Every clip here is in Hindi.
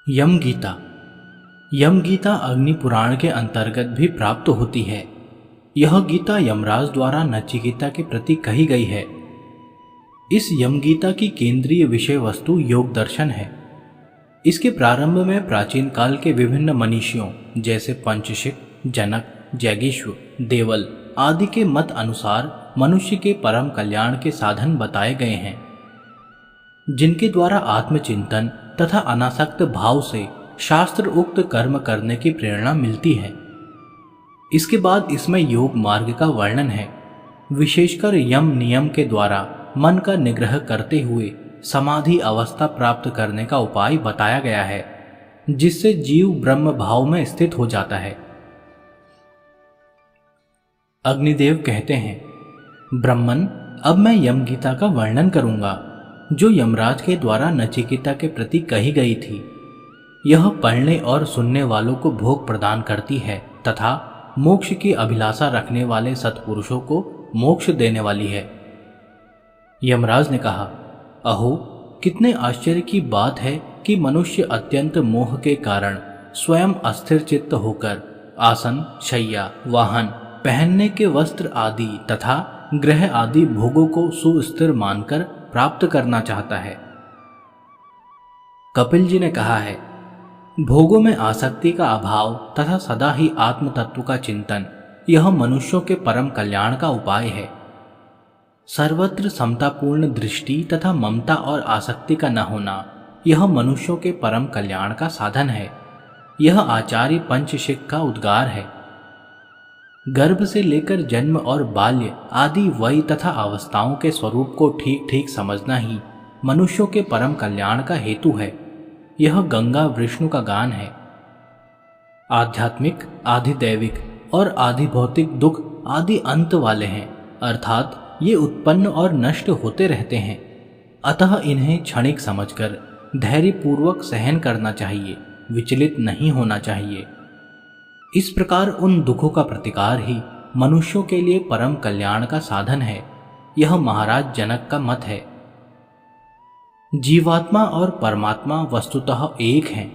यम गीता। यम गीता अग्नि पुराण के अंतर्गत भी प्राप्त होती है। यह गीता यमराज द्वारा नचिकेता के प्रति कही गई है। इस यम गीता की केंद्रीय विषय वस्तु योग दर्शन है। इसके प्रारंभ में प्राचीन काल के विभिन्न मनीषियों जैसे पंचशिख, जनक, जैगीश्वर, देवल आदि के मत अनुसार मनुष्य के परम कल्याण के साधन बताए गए हैं, जिनके द्वारा आत्मचिंतन तथा अनासक्त भाव से शास्त्र उक्त कर्म करने की प्रेरणा मिलती है। इसके बाद इसमें योग मार्ग का वर्णन है। विशेषकर यम नियम के द्वारा मन का निग्रह करते हुए समाधि अवस्था प्राप्त करने का उपाय बताया गया है, जिससे जीव ब्रह्म भाव में स्थित हो जाता है। अग्निदेव कहते हैं, ब्रह्मन, अब मैं यम गीता का वर्णन करूंगा जो यमराज के द्वारा नचिकेता के प्रति कही गई थी। यह पढ़ने और सुनने वालों को भोग प्रदान करती है तथा मोक्ष की अभिलाषा रखने वाले सत्पुरुषों को मोक्ष देने वाली है। यमराज ने कहा, अहो, कितने आश्चर्य की बात है कि मनुष्य अत्यंत मोह के कारण स्वयं अस्थिर चित्त होकर आसन, शय्या, वाहन, पहनने के वस्त्र आदि तथा ग्रह आदि भोगों को सुस्थिर मानकर प्राप्त करना चाहता है। कपिल जी ने कहा है, भोगों में आसक्ति का अभाव तथा सदा ही आत्म तत्व का चिंतन यह मनुष्यों के परम कल्याण का उपाय है। सर्वत्र समतापूर्ण दृष्टि तथा ममता और आसक्ति का न होना यह मनुष्यों के परम कल्याण का साधन है। यह आचार्य पंचशिख का उद्गार है। गर्भ से लेकर जन्म और बाल्य आदि वय तथा अवस्थाओं के स्वरूप को ठीक ठीक समझना ही मनुष्यों के परम कल्याण का हेतु है। यह गंगा विष्णु का गान है। आध्यात्मिक, आधिदैविक और आधिभौतिक दुख आदि अंत वाले हैं, अर्थात ये उत्पन्न और नष्ट होते रहते हैं। अतः इन्हें क्षणिक समझकर धैर्यपूर्वक सहन करना चाहिए, विचलित नहीं होना चाहिए। इस प्रकार उन दुखों का प्रतिकार ही मनुष्यों के लिए परम कल्याण का साधन है। यह महाराज जनक का मत है। जीवात्मा और परमात्मा वस्तुतः एक हैं।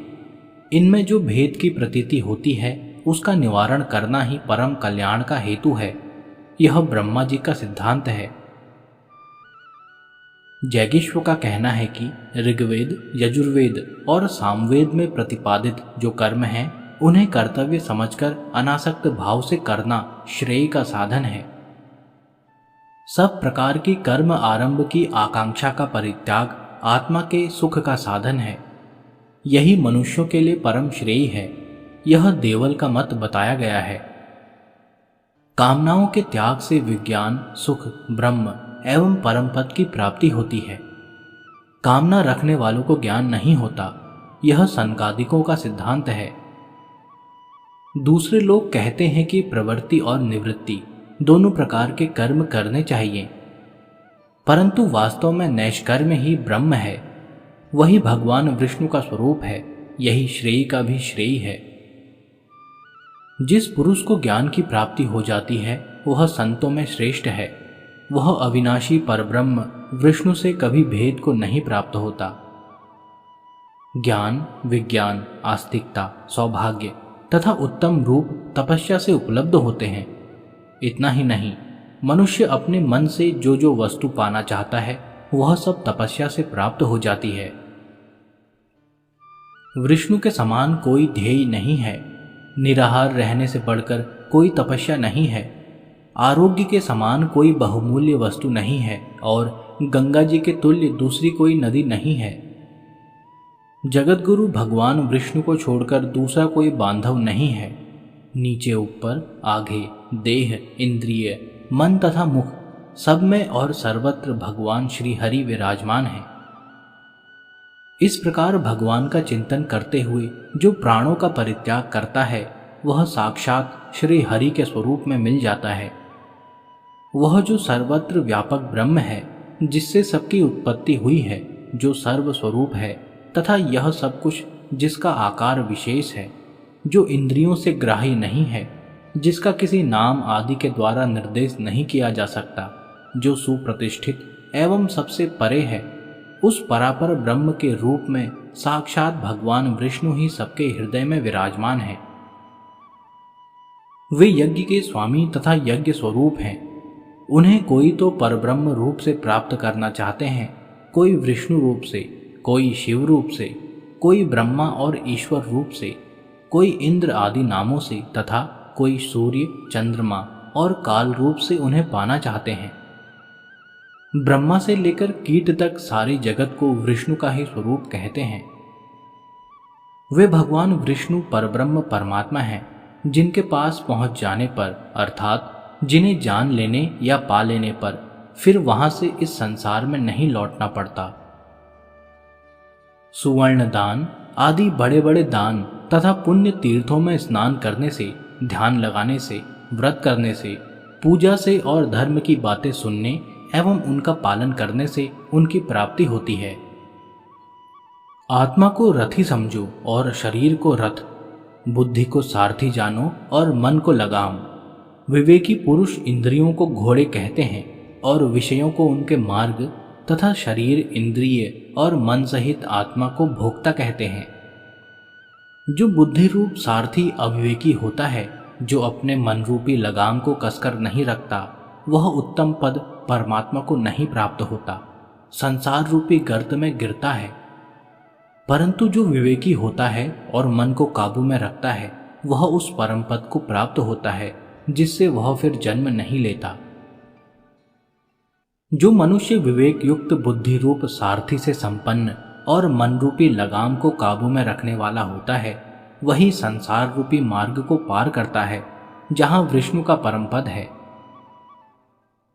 इनमें जो भेद की प्रतीति होती है उसका निवारण करना ही परम कल्याण का हेतु है। यह ब्रह्मा जी का सिद्धांत है। जैगीश्वर का कहना है कि ऋग्वेद, यजुर्वेद और सामवेद में प्रतिपादित जो कर्म हैं उन्हें कर्तव्य समझकर अनासक्त भाव से करना श्रेय का साधन है। सब प्रकार की कर्म आरंभ की आकांक्षा का परित्याग आत्मा के सुख का साधन है। यही मनुष्यों के लिए परम श्रेय है। यह देवल का मत बताया गया है। कामनाओं के त्याग से विज्ञान, सुख, ब्रह्म एवं परम पद की प्राप्ति होती है। कामना रखने वालों को ज्ञान नहीं होता। यह सनकादिकों का सिद्धांत है। दूसरे लोग कहते हैं कि प्रवृत्ति और निवृत्ति दोनों प्रकार के कर्म करने चाहिए, परंतु वास्तव में नैष्कर्म ही ब्रह्म है। वही भगवान विष्णु का स्वरूप है। यही श्रेय का भी श्रेय है। जिस पुरुष को ज्ञान की प्राप्ति हो जाती है वह संतों में श्रेष्ठ है। वह अविनाशी परब्रह्म विष्णु से कभी भेद को नहीं प्राप्त होता। ज्ञान, विज्ञान, आस्तिकता, सौभाग्य तथा उत्तम रूप तपस्या से उपलब्ध होते हैं। इतना ही नहीं, मनुष्य अपने मन से जो जो वस्तु पाना चाहता है वह सब तपस्या से प्राप्त हो जाती है। विष्णु के समान कोई ध्येय नहीं है। निराहार रहने से बढ़कर कोई तपस्या नहीं है। आरोग्य के समान कोई बहुमूल्य वस्तु नहीं है और गंगा जी के तुल्य दूसरी कोई नदी नहीं है। जगतगुरु भगवान विष्णु को छोड़कर दूसरा कोई बांधव नहीं है। नीचे ऊपर, आगे, देह, इंद्रिय, मन तथा मुख सब में और सर्वत्र भगवान श्री हरि विराजमान है। इस प्रकार भगवान का चिंतन करते हुए जो प्राणों का परित्याग करता है वह साक्षात श्री हरि के स्वरूप में मिल जाता है। वह जो सर्वत्र व्यापक ब्रह्म है, जिससे सबकी उत्पत्ति हुई है, जो सर्व स्वरूप है तथा यह सब कुछ जिसका आकार विशेष है, जो इंद्रियों से ग्राह्य नहीं है, जिसका किसी नाम आदि के द्वारा निर्देश नहीं किया जा सकता, जो सुप्रतिष्ठित एवं सबसे परे है, उस परापर ब्रह्म के रूप में साक्षात भगवान विष्णु ही सबके हृदय में विराजमान है। वे यज्ञ के स्वामी तथा यज्ञ स्वरूप हैं। उन्हें कोई तो परब्रह्म रूप से प्राप्त करना चाहते हैं, कोई विष्णु रूप से, कोई शिव रूप से, कोई ब्रह्मा और ईश्वर रूप से, कोई इंद्र आदि नामों से तथा कोई सूर्य, चंद्रमा और काल रूप से उन्हें पाना चाहते हैं। ब्रह्मा से लेकर कीट तक सारे जगत को विष्णु का ही स्वरूप कहते हैं। वे भगवान विष्णु परब्रह्म परमात्मा हैं, जिनके पास पहुंच जाने पर अर्थात जिन्हें जान लेने या पा लेने पर फिर वहां से इस संसार में नहीं लौटना पड़ता। सुवर्ण दान आदि बड़े बड़े दान तथा पुण्य तीर्थों में स्नान करने से, ध्यान लगाने से, व्रत करने से, पूजा से और धर्म की बातें सुनने एवं उनका पालन करने से उनकी प्राप्ति होती है। आत्मा को रथी समझो और शरीर को रथ, बुद्धि को सारथी जानो और मन को लगाम। विवेकी पुरुष इंद्रियों को घोड़े कहते हैं और विषयों को उनके मार्ग तथा शरीर, इंद्रिय और मन सहित आत्मा को भोक्ता कहते हैं। जो बुद्धि रूप सारथी अविवेकी होता है, जो अपने मन रूपी लगाम को कसकर नहीं रखता, वह उत्तम पद परमात्मा को नहीं प्राप्त होता, संसार रूपी गर्त में गिरता है। परंतु जो विवेकी होता है और मन को काबू में रखता है, वह उस परम पद को प्राप्त होता है, जिससे वह फिर जन्म नहीं लेता। जो मनुष्य विवेक युक्त बुद्धि रूप सारथी से संपन्न और मन रूपी लगाम को काबू में रखने वाला होता है, वही संसार रूपी मार्ग को पार करता है, जहां विष्णु का परम पद है।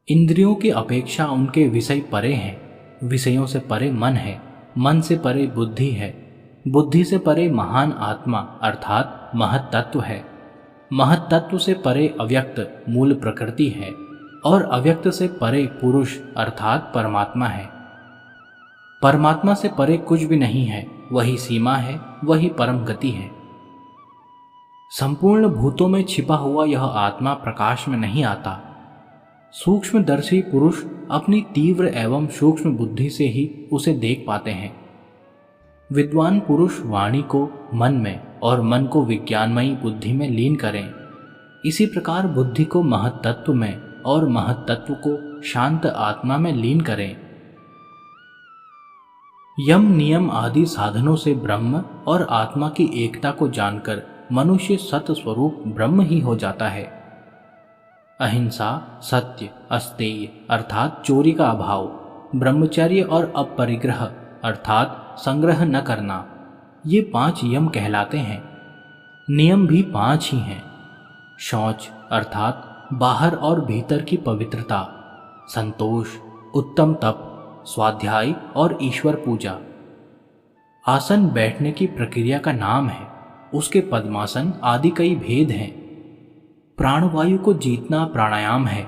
इंद्रियों की अपेक्षा उनके विषय परे हैं, विषयों से परे मन है, मन से परे बुद्धि है, बुद्धि से परे महान आत्मा अर्थात महत तत्व है, महत तत्व से परे अव्यक्त मूल प्रकृति है और अव्यक्त से परे पुरुष अर्थात परमात्मा है। परमात्मा से परे कुछ भी नहीं है, वही सीमा है, वही परम गति है। संपूर्ण भूतों में छिपा हुआ यह आत्मा प्रकाश में नहीं आता। सूक्ष्मदर्शी पुरुष अपनी तीव्र एवं सूक्ष्म बुद्धि से ही उसे देख पाते हैं। विद्वान पुरुष वाणी को मन में और मन को विज्ञानमयी बुद्धि में लीन करें। इसी प्रकार बुद्धि को महत तत्व में और महत तत्व को शांत आत्मा में लीन करें। यम नियम आदि साधनों से ब्रह्म और आत्मा की एकता को जानकर मनुष्य सत स्वरूप ब्रह्म ही हो जाता है। अहिंसा, सत्य, अस्तेय अर्थात चोरी का अभाव, ब्रह्मचर्य और अपरिग्रह अर्थात संग्रह न करना, ये 5 यम कहलाते हैं। नियम भी 5 ही हैं। शौच अर्थात बाहर और भीतर की पवित्रता, संतोष, उत्तम तप, स्वाध्याय और ईश्वर पूजा। आसन बैठने की प्रक्रिया का नाम है, उसके पद्मासन आदि कई भेद हैं। प्राणवायु को जीतना प्राणायाम है।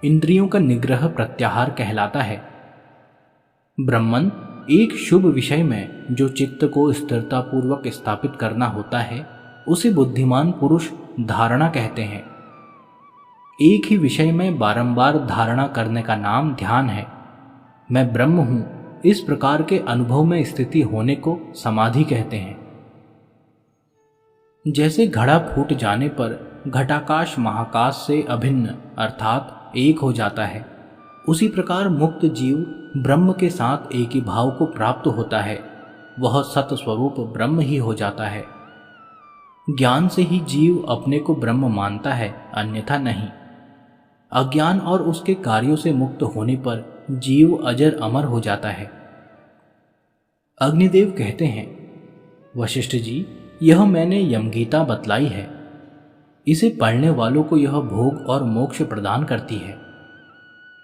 इंद्रियों का निग्रह प्रत्याहार कहलाता है। ब्रह्मन एक शुभ विषय में जो चित्त को स्थिरता पूर्वक स्थापित करना होता है, उसे बुद्धिमान पुरुष धारणा कहते हैं। एक ही विषय में बारंबार धारणा करने का नाम ध्यान है। मैं ब्रह्म हूं, इस प्रकार के अनुभव में स्थिति होने को समाधि कहते हैं। जैसे घड़ा फूट जाने पर घटाकाश महाकाश से अभिन्न अर्थात एक हो जाता है, उसी प्रकार मुक्त जीव ब्रह्म के साथ एक ही भाव को प्राप्त होता है। वह सत स्वरूप ब्रह्म ही हो जाता है। ज्ञान से ही जीव अपने को ब्रह्म मानता है, अन्यथा नहीं। अज्ञान और उसके कार्यों से मुक्त होने पर जीव अजर अमर हो जाता है। अग्निदेव कहते हैं, वशिष्ठ जी, यह मैंने यमगीता बतलाई है। इसे पढ़ने वालों को यह भोग और मोक्ष प्रदान करती है।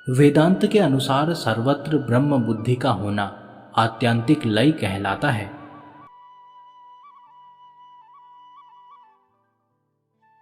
वेदांत के अनुसार सर्वत्र ब्रह्म बुद्धि का होना आत्यांतिक लय कहलाता है।